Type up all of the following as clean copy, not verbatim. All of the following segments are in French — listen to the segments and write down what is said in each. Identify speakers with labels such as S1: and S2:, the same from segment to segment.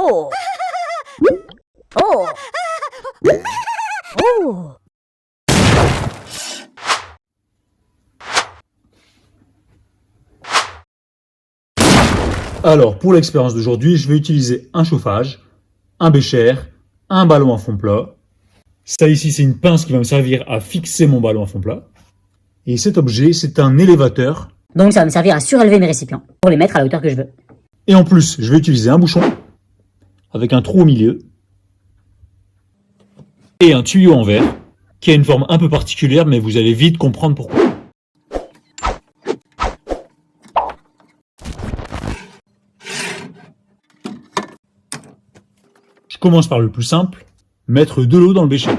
S1: Oh! Oh! Oh!
S2: Alors, pour l'expérience d'aujourd'hui, je vais utiliser un chauffage, un bécher, un ballon à fond plat. Ça ici, c'est une pince qui va me servir à fixer mon ballon à fond plat. Et cet objet, c'est un élévateur.
S1: Donc ça va me servir à surélever mes récipients pour les mettre à la hauteur que je veux.
S2: Et en plus, je vais utiliser un bouchon avec un trou au milieu et un tuyau en verre qui a une forme un peu particulière, mais vous allez vite comprendre pourquoi. Je commence par le plus simple, mettre de l'eau dans le bécher.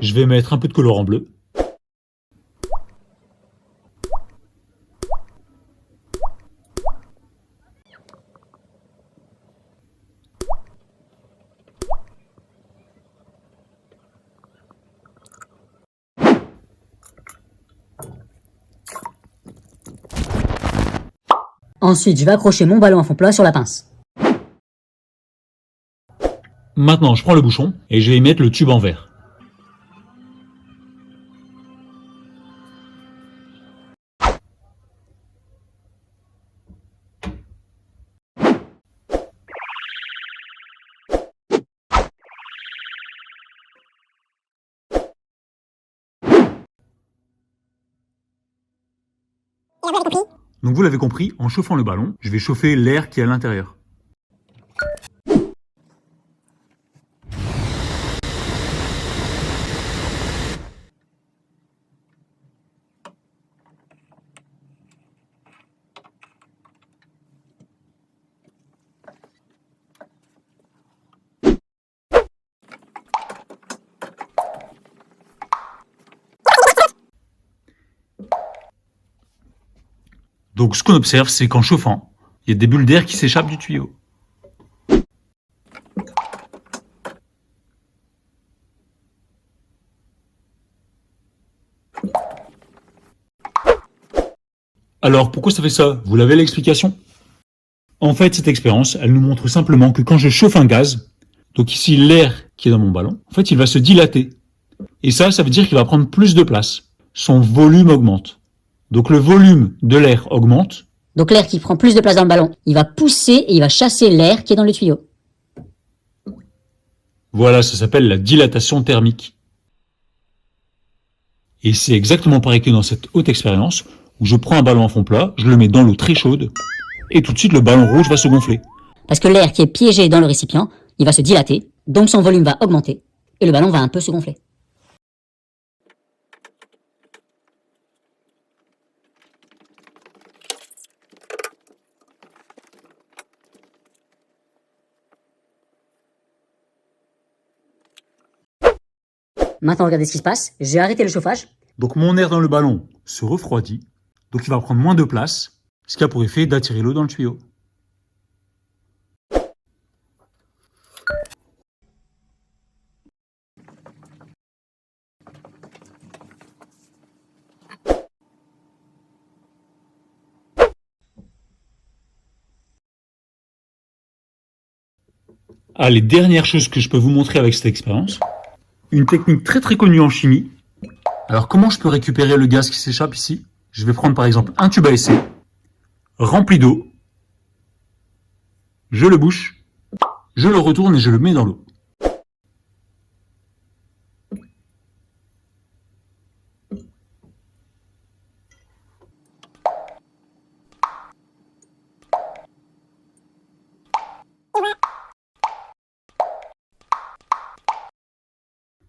S2: Je vais mettre un peu de colorant bleu.
S1: Ensuite, je vais accrocher mon ballon à fond plat sur la pince.
S2: Maintenant, je prends le bouchon et je vais y mettre le tube en verre. Donc vous l'avez compris, en chauffant le ballon, je vais chauffer l'air qui est à l'intérieur. Donc ce qu'on observe, c'est qu'en chauffant, il y a des bulles d'air qui s'échappent du tuyau. Alors pourquoi ça fait ça? Vous l'avez l'explication? En fait, cette expérience, elle nous montre simplement que quand je chauffe un gaz, donc ici l'air qui est dans mon ballon, en fait il va se dilater. Et ça veut dire qu'il va prendre plus de place. Son volume augmente. Donc le volume de l'air augmente.
S1: Donc l'air qui prend plus de place dans le ballon, il va pousser et il va chasser l'air qui est dans le tuyau.
S2: Voilà, ça s'appelle la dilatation thermique. Et c'est exactement pareil que dans cette haute expérience, où je prends un ballon à fond plat, je le mets dans l'eau très chaude, et tout de suite le ballon rouge va se gonfler.
S1: Parce que l'air qui est piégé dans le récipient, il va se dilater, donc son volume va augmenter, et le ballon va un peu se gonfler. Maintenant, regardez ce qui se passe. J'ai arrêté le chauffage.
S2: Donc mon air dans le ballon se refroidit, donc il va prendre moins de place, ce qui a pour effet d'attirer l'eau dans le tuyau. Allez, dernière chose que je peux vous montrer avec cette expérience, une technique très connue en chimie. Alors comment je peux récupérer le gaz qui s'échappe ici? Je vais prendre par exemple un tube à essai, rempli d'eau, je le bouche, je le retourne et je le mets dans l'eau.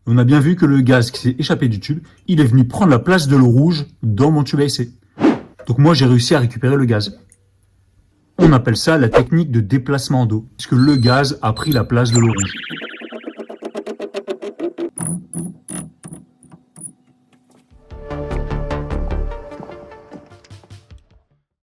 S2: On a bien vu que le gaz qui s'est échappé du tube, il est venu prendre la place de l'eau rouge dans mon tube à essai. Donc moi j'ai réussi à récupérer le gaz. On appelle ça la technique de déplacement d'eau, puisque le gaz a pris la place de l'eau rouge.